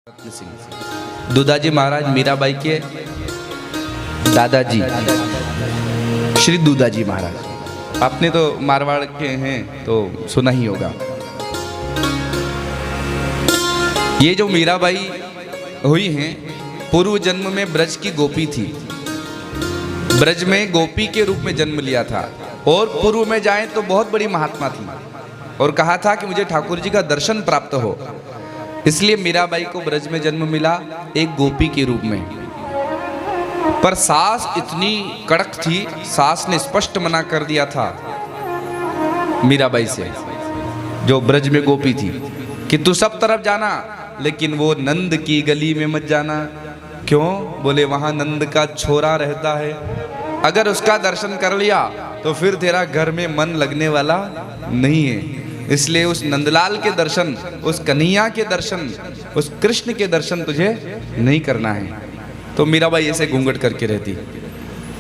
रत्न सिंह दूधाजी महाराज मीराबाई के दादाजी श्री दूधाजी महाराज। आपने तो मारवाड़ के हैं तो सुना ही होगा। ये जो मीराबाई हुई हैं पूर्व जन्म में ब्रज की गोपी थी। ब्रज में गोपी के रूप में जन्म लिया था और पूर्व में जाएं तो बहुत बड़ी महात्मा थी और कहा था कि मुझे ठाकुर जी का दर्शन प्राप्त हो, इसलिए मीराबाई को ब्रज में जन्म मिला एक गोपी के रूप में। पर सास इतनी कड़क थी, सास ने स्पष्ट मना कर दिया था मीराबाई से, जो ब्रज में गोपी थी, कि तू सब तरफ जाना लेकिन वो नंद की गली में मत जाना। क्यों? बोले वहां नंद का छोरा रहता है, अगर उसका दर्शन कर लिया तो फिर तेरा घर में मन लगने वाला नहीं है, इसलिए उस नंदलाल के दर्शन, उस कन्हैया के दर्शन, उस कृष्ण के दर्शन तुझे नहीं करना है। तो मीराबाई ऐसे घूंघट करके रहती।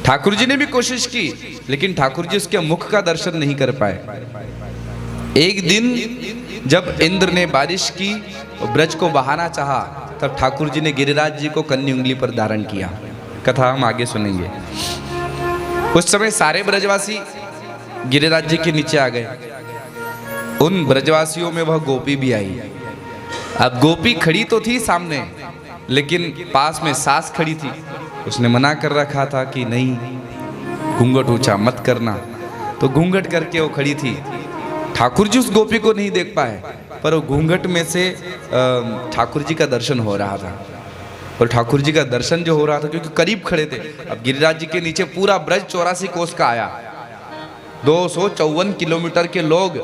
ठाकुर जी ने भी कोशिश की लेकिन ठाकुर जी उसके मुख का दर्शन नहीं कर पाए। एक दिन जब इंद्र ने बारिश की और ब्रज को बहाना चाहा, तब ठाकुर जी ने गिरिराज जी को कन्नी उंगली पर धारण किया। कथा हम आगे सुनेंगे। उस समय सारे ब्रजवासी गिरिराज जी के नीचे आ गए। उन ब्रजवासियों में वह गोपी भी आई। अब गोपी खड़ी तो थी सामने, लेकिन पास में सास खड़ी थी। उसने मना कर रखा था कि नहीं, घूंघट ऊंचा मत करना, तो घूंघट करके वो खड़ी थी। ठाकुर जी उस गोपी को नहीं देख पाए, पर वो घूंघट में से ठाकुर जी का दर्शन हो रहा था। और ठाकुर जी का दर्शन जो हो रहा था, क्योंकि करीब खड़े थे। अब गिरिराज जी के नीचे पूरा ब्रज 84 कोस का आया, 254 किलोमीटर के लोग,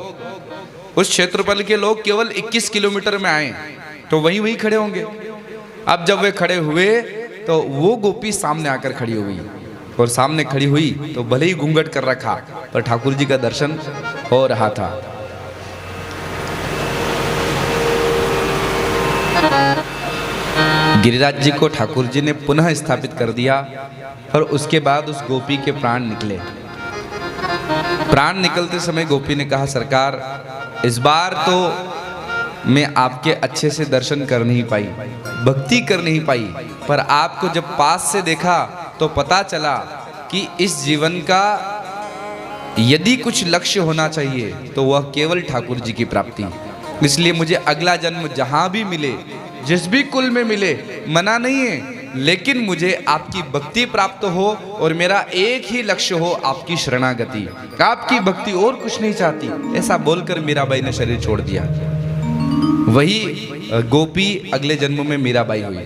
उस क्षेत्रफल के लोग केवल 21 किलोमीटर में आए, तो वहीं खड़े होंगे। अब जब वे खड़े हुए तो वो गोपी सामने आकर खड़ी हुई, और सामने खड़ी हुई तो भले ही घूंघट कर रखा पर ठाकुर जी का दर्शन हो रहा था। गिरिराज जी को ठाकुर जी ने पुनः स्थापित कर दिया और उसके बाद उस गोपी के प्राण निकले। प्राण निकलते समय गोपी ने कहा, सरकार इस बार तो मैं आपके अच्छे से दर्शन कर नहीं पाई, भक्ति कर नहीं पाई, पर आपको जब पास से देखा तो पता चला कि इस जीवन का यदि कुछ लक्ष्य होना चाहिए तो वह केवल ठाकुर जी की प्राप्ति। इसलिए मुझे अगला जन्म जहां भी मिले, जिस भी कुल में मिले, मना नहीं है, लेकिन मुझे आपकी भक्ति प्राप्त हो और मेरा एक ही लक्ष्य हो, आपकी शरणागति, आपकी भक्ति, और कुछ नहीं चाहती। ऐसा बोलकर मीराबाई ने शरीर छोड़ दिया। वही गोपी अगले जन्म में मीराबाई हुई।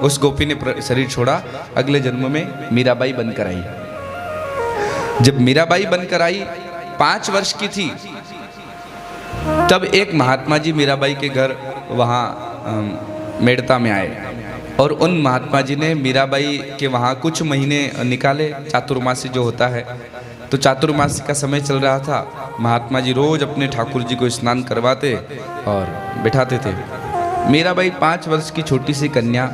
उस गोपी ने शरीर छोड़ा, अगले जन्म में मीराबाई बनकर आई। जब मीराबाई बनकर आई, 5 वर्ष की थी, तब एक महात्मा जी मीराबाई के घर वहाँ मेड़ता में आए और उन महात्मा जी ने मीराबाई के वहाँ कुछ महीने निकाले। चातुर्मासी जो होता है, तो चातुर्मासी का समय चल रहा था। महात्मा जी रोज अपने ठाकुर जी को स्नान करवाते और बिठाते थे। मीराबाई 5 वर्ष की छोटी सी कन्या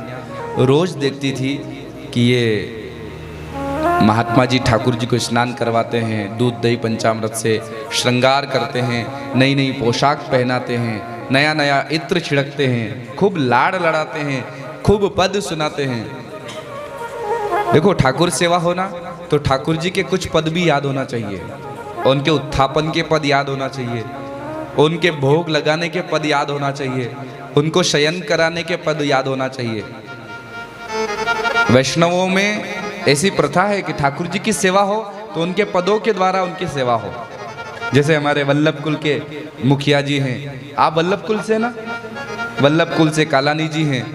रोज देखती थी कि ये महात्मा जी ठाकुर जी को स्नान करवाते हैं, दूध दही पंचामृत से श्रृंगार करते हैं, नई नई पोशाक पहनाते हैं, नया नया इत्र छिड़कते हैं, खूब लाड़ लड़ाते हैं, खूब पद सुनाते हैं। देखो, ठाकुर सेवा होना तो ठाकुर जी के कुछ पद भी याद होना चाहिए, उनके उत्थापन के पद याद होना चाहिए, उनके भोग लगाने के पद याद होना चाहिए, उनको शयन कराने के पद याद होना चाहिए। वैष्णवों में ऐसी प्रथा है कि ठाकुर जी की सेवा हो तो उनके पदों के द्वारा उनकी सेवा हो। जैसे हमारे वल्लभ कुल के मुखिया जी हैं, आप वल्लभ कुल से ना, वल्लभ कुल से कालानी जी हैं,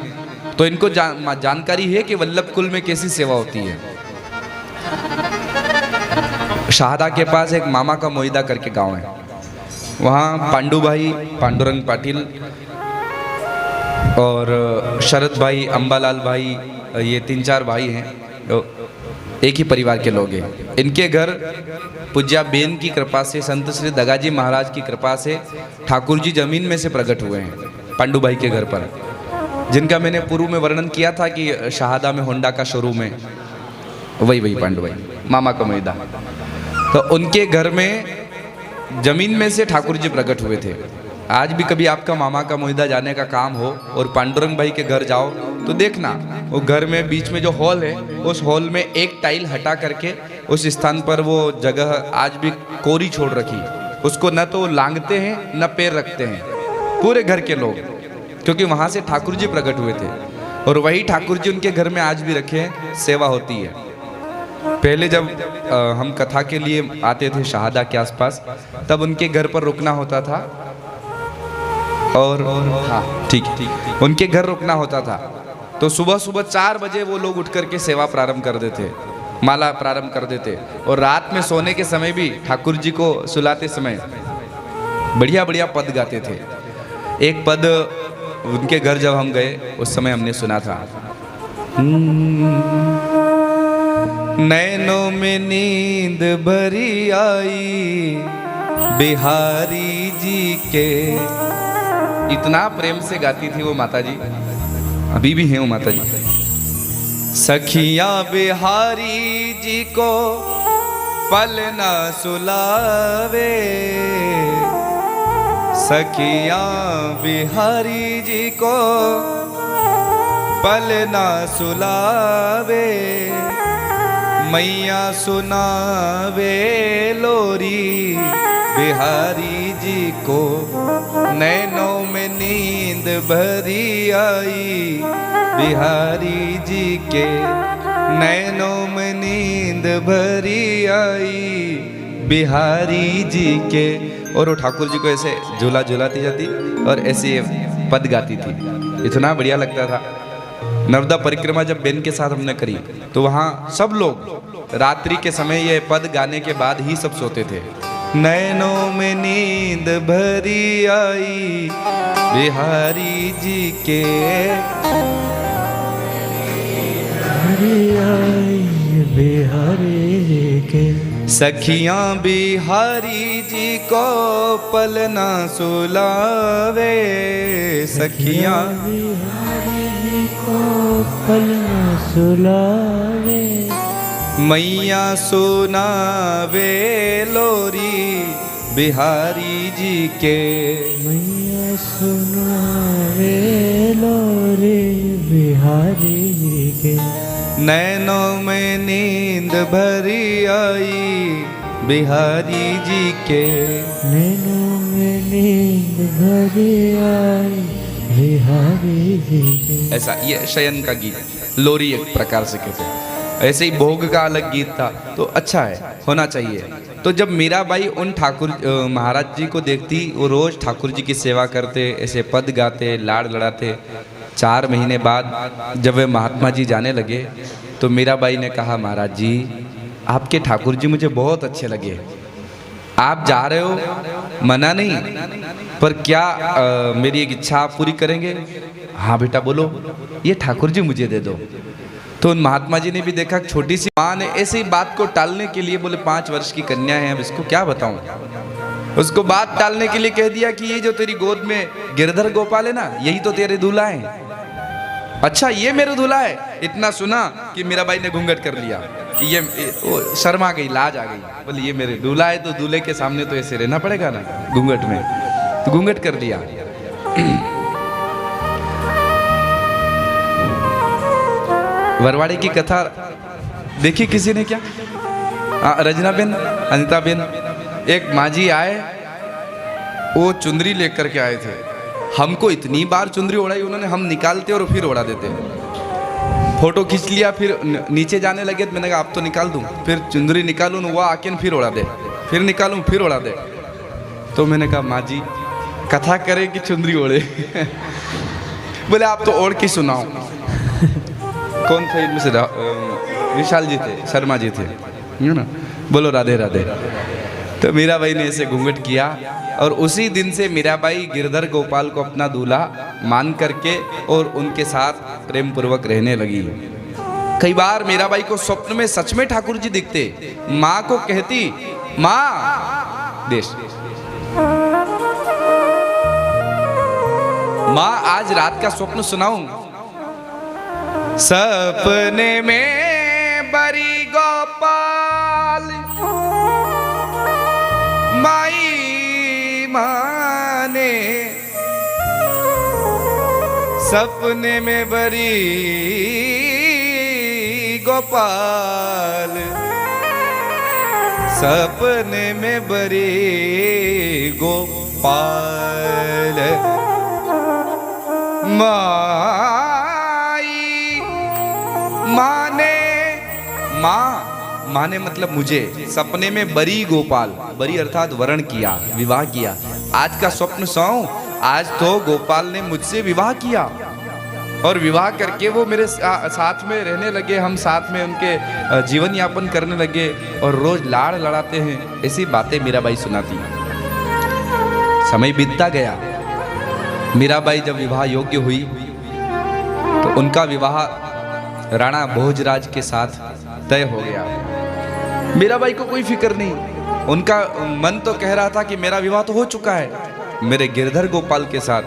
तो इनको जानकारी है कि वल्लभ कुल में कैसी सेवा होती है। शाहदा के पास एक मामा का मोईदा करके गांव है, वहाँ पांडू भाई, पांडुरंग पाटिल और शरद भाई, अंबालाल भाई, ये 3-4 भाई हैं, तो एक ही परिवार के लोग हैं। इनके घर पूज्या बेन की कृपा से, संत श्री दगाजी महाराज की कृपा से ठाकुर जी जमीन में से प्रकट हुए हैं, पांडू भाई के घर पर, जिनका मैंने पूर्व में वर्णन किया था कि शाहदा में होंडा का शोरूम है, वही पांडू भाई, मामा का मैदा। तो उनके घर में जमीन में से ठाकुर जी प्रकट हुए थे। आज भी कभी आपका मामा का मोहिदा जाने का काम हो और पांडुरंग भाई के घर जाओ तो देखना, वो घर में बीच में जो हॉल है, उस हॉल में एक टाइल हटा करके उस स्थान पर वो जगह आज भी कोरी छोड़ रखी। उसको न तो लांगते हैं न पैर रखते हैं पूरे घर के लोग, क्योंकि वहाँ से ठाकुर जी प्रकट हुए थे और वही ठाकुर जी उनके घर में आज भी रखे हैं, सेवा होती है। पहले जब हम कथा के लिए आते थे शहादा के आसपास, तब उनके घर पर रुकना होता था और हाँ ठीक है, उनके घर रुकना होता था। तो सुबह सुबह 4 बजे वो लोग उठ करके सेवा प्रारंभ कर देते, माला प्रारंभ कर देते, और रात में सोने के समय भी ठाकुर जी को सुलाते समय बढ़िया बढ़िया पद गाते थे। एक पद उनके घर जब हम गए उस समय हमने सुना था, नैनों में नींद भरी आई बिहारी जी के। इतना प्रेम से गाती थी वो माता जी, अभी भी हैं वो माता जी। सखियां बिहारी जी को पल ना सुलावे, सखियां बिहारी जी को पल ना सुलावे, मैया सुनावे लोरी बिहारी जी को, नैनों में नींद भरी आई बिहारी जी के, नैनों में नींद भरी आई बिहारी जी के। और वो ठाकुर जी को ऐसे झूला झुलाती जाती और ऐसे पद गाती थी, इतना बढ़िया लगता था। नर्मदा परिक्रमा जब बेन के साथ हमने करी तो वहाँ सब लोग रात्रि के समय ये पद गाने के बाद ही सब सोते थे। नैनों में नींद भरी आई बिहारी जी के, बिहारी जी के, सखियां बिहारी जी को पल ना सुलावे, सखियां बिहारी जी को पल ना सुलावे, मैया सुनावे लोरी बिहारी जी के, मैया सुनावे लोरी बिहारी जी के, नैनों में नींद भरी आई बिहारी जी के, नैनों में नींद भरी आई बिहारी जी के। ऐसा ये शयन का गीत, लोरी एक प्रकार से कहते हैं। ऐसे ही भोग का अलग गीत था, तो अच्छा है, होना चाहिए। तो जब मीराबाई उन ठाकुर महाराज जी को देखती, वो रोज ठाकुर जी की सेवा करते, ऐसे पद गाते, लाड़ लड़ाते। 4 महीने बाद जब वे महात्मा जी जाने लगे तो मीराबाई ने कहा, महाराज जी आपके ठाकुर जी मुझे बहुत अच्छे लगे, आप जा रहे हो मना नहीं, पर क्या मेरी एक इच्छा आप पूरी करेंगे? हाँ बेटा बोलो, ये ठाकुर जी मुझे दे दो। तो उन महात्मा जी ने भी देखा, छोटी सी माँ ने ऐसे ही बात को टालने के लिए बोले 5 वर्ष की कन्या है, अब इसको क्या बताऊं। उसको बात टालने के लिए कह दिया कि ये जो तेरी गोद में गिरधर गोपाल है ना, यही तो तेरे दूल्हा है। अच्छा ये मेरे दूल्हा है? इतना सुना कि मीराबाई ने घूंघट कर लिया, कि ये शर्मा गई, लाज आ गई। बोले ये मेरे दूल्हा है तो दूल्हे के सामने तो ऐसे रहना पड़ेगा ना घूंघट में, तो घूंघट कर दिया। वरवाड़ी की कथा देखी किसी ने क्या? रजना बेन, अनिता बेन, एक माँ जी आए, वो चुंदरी लेकर के आए थे। हमको इतनी बार चुंदरी ओढ़ाई उन्होंने, हम निकालते और फिर ओढ़ा देते। फोटो खींच लिया, फिर नीचे जाने लगे तो मैंने कहा आप तो निकाल दूं, फिर चुंदरी निकालूं, वो आके फिर ओढ़ा दे, फिर निकालूं फिर ओढ़ा दे। तो मैंने कहा माँ जी कथा करें कि चुंदरी ओढ़े? बोले आप तो ओढ़ के सुनाओ। कौन थे इनमें से? विशाल जी थे, शर्मा जी थे, है ना? बोलो राधे राधे। तो मीराबाई ने ऐसे घूंघट किया और उसी दिन से मीराबाई गिरधर गोपाल को अपना दूल्हा मान करके और उनके साथ प्रेम पूर्वक रहने लगी। कई बार मीराबाई को स्वप्न में सच में ठाकुर जी दिखते, माँ को कहती, माँ देश माँ आज रात का स्वप्न सुनाऊं? सपने में बरी गोपाल माई माने सपने में बरी गोपाल, सपने में बरी गोपाल। माने मतलब मुझे सपने में बरी गोपाल, बरी अर्थात वरण किया, विवाह किया। आज का स्वप्न सौ, आज तो गोपाल ने मुझसे विवाह किया और विवाह करके वो मेरे साथ में रहने लगे, हम साथ में उनके जीवन यापन करने लगे और रोज लाड़ लड़ाते हैं। ऐसी बातें मीराबाई सुनाती। समय बीतता गया, मीराबाई जब विवाह योग्य हुई तो उनका विवाह राणा भोजराज के साथ तय हो गया। मीराबाई को कोई फिक्र नहीं, उनका मन तो कह रहा था कि मेरा विवाह तो हो चुका है मेरे गिरधर गोपाल के साथ,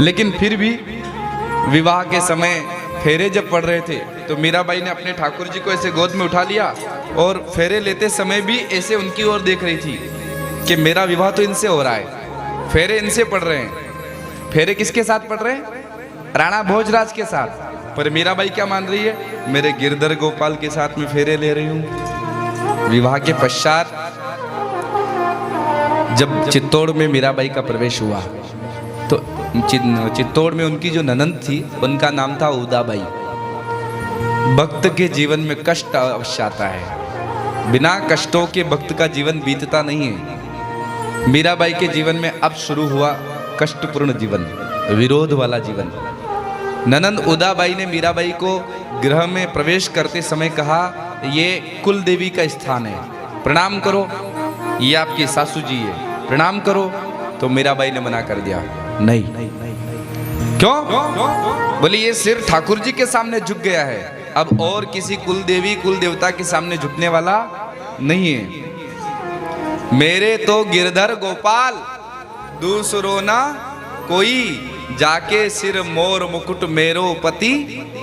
लेकिन फिर भी विवाह के समय फेरे जब पड़ रहे थे तो मीराबाई ने अपने ठाकुर जी को ऐसे गोद में उठा लिया और फेरे लेते समय भी ऐसे उनकी ओर देख रही थी कि मेरा विवाह तो इनसे हो रहा है, फेरे इनसे पड़ रहे हैं। फेरे किसके साथ पड़ रहे हैं? राणा भोजराज के साथ। पर मीराबाई क्या मान रही है? मेरे गिरधर गोपाल के साथ में फेरे ले रही हूँ। विवाह के पश्चात जब चित्तौड़ में मीराबाई का प्रवेश हुआ तो चित्तौड़ में उनकी जो ननंद थी उनका नाम था उदाबाई। भक्त के जीवन में कष्ट अवश्य आता है, बिना कष्टों के भक्त का जीवन बीतता नहीं है। मीराबाई के जीवन में अब शुरू हुआ कष्टपूर्ण जीवन, विरोध वाला जीवन। ननंद उदाबाई ने मीराबाई को गृह में प्रवेश करते समय कहा, ये कुल देवी का स्थान है, प्रणाम करो, ये आपकी सासू जी है, प्रणाम करो। तो मीराबाई ने मना कर दिया, नहीं। क्यों? बोले ये सिर ठाकुर जी के सामने झुक गया है, अब और किसी कुल देवी कुल देवता के सामने झुकने वाला नहीं है। मेरे तो गिरधर गोपाल दूसरो ना कोई, जाके सिर मोर मुकुट मेरो पति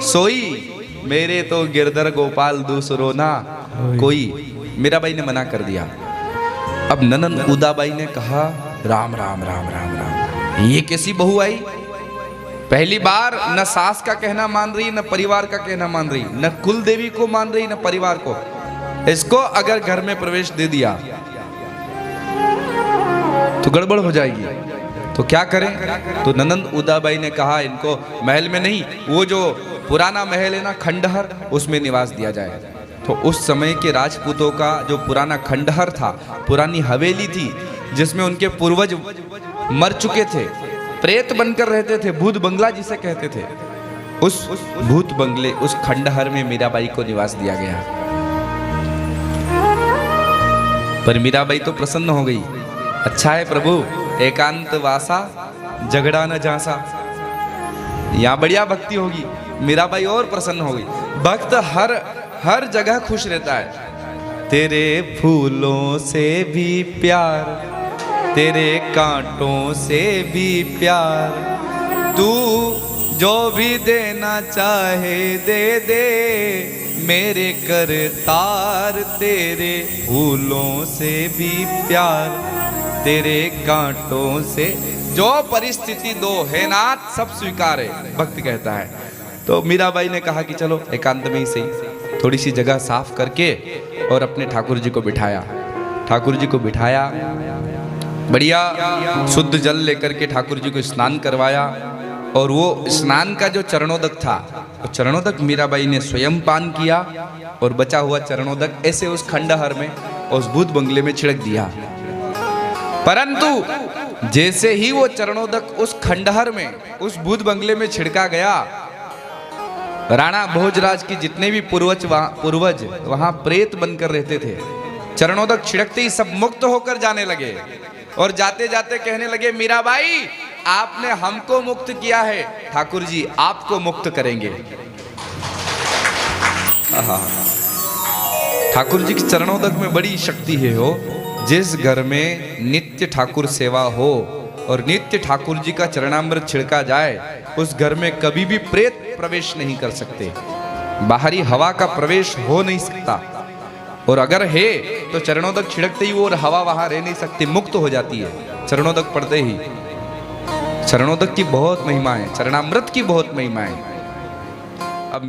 सोई। मेरे तो गिरधर गोपाल दूसरो ना कोई। मीराबाई ने मना कर दिया। अब ननंद उदाबाई ने कहा, राम राम राम राम राम, ये कैसी बहू आई? पहली बार न सास का कहना मान रही, न परिवार का कहना मान रही, न कुल देवी को मान रही, न परिवार को। इसको अगर घर में प्रवेश दे दिया तो गड़बड़ हो जाएगी, तो क्या करें? तो ननंद उदाबाई ने कहा, इनको महल में नहीं, वो जो पुराना महल है ना खंडहर, उसमें निवास दिया जाए। तो उस समय के राजपूतों का जो पुराना खंडहर था, पुरानी हवेली थी जिसमें उनके पूर्वज मर चुके थे, प्रेत बनकर रहते थे, भूत बंगला जिसे कहते थे, उस भूत बंगले, उस खंडहर में मीराबाई को निवास दिया गया। पर मीराबाई तो प्रसन्न हो गई, अच्छा है प्रभु, एकांत वासा झगड़ा न जासा, यहाँ बढ़िया भक्ति होगी। मीराबाई और प्रसन्न हो गई। भक्त हर जगह खुश रहता है। तेरे फूलों से भी प्यार, तेरे कांटों से भी प्यार, तू जो भी देना चाहे दे दे, मेरे करतार। तेरे फूलों से भी प्यार, तेरे कांटों से, जो परिस्थिति दो है नाथ सब स्वीकार है, भक्त कहता है। तो मीराबाई ने कहा कि चलो एकांत में ही सही, थोड़ी सी जगह साफ करके और अपने ठाकुर जी को बिठाया। ठाकुर जी को बिठाया, बढ़िया शुद्ध जल लेकर के ठाकुर जी को स्नान करवाया और वो स्नान का जो चरणोदक था, तो चरणोदक मीराबाई ने स्वयं पान किया और बचा हुआ चरणोदक ऐसे उस खंडहर में, उस भूत बंगले में छिड़क दिया। परंतु जैसे ही वो चरणोदक उस खंडहर में, उस भूत बंगले में छिड़का गया, राणा भोजराज के जितने भी पूर्वज वहां प्रेत बनकर रहते थे, चरणोदक छिड़कते ही सब मुक्त होकर जाने लगे और जाते जाते कहने लगे, मीराबाई आपने हमको मुक्त किया है, ठाकुर जी आपको मुक्त करेंगे। ठाकुर जी के चरणोदक में बड़ी शक्ति है हो। जिस घर में नित्य ठाकुर सेवा हो और नित्य ठाकुर जी का चरणामृत छिड़का जाए, उस घर में कभी भी प्रेत प्रवेश नहीं कर सकते, बाहरी हवा का प्रवेश हो नहीं सकता, और अगर है तो चरणोदक छिड़कते ही वो हवा वहां रह नहीं सकती, मुक्त हो जाती है चरणोदक पड़ते ही। चरणोदक की बहुत महिमा है, चरणामृत की बहुत महिमा है। अब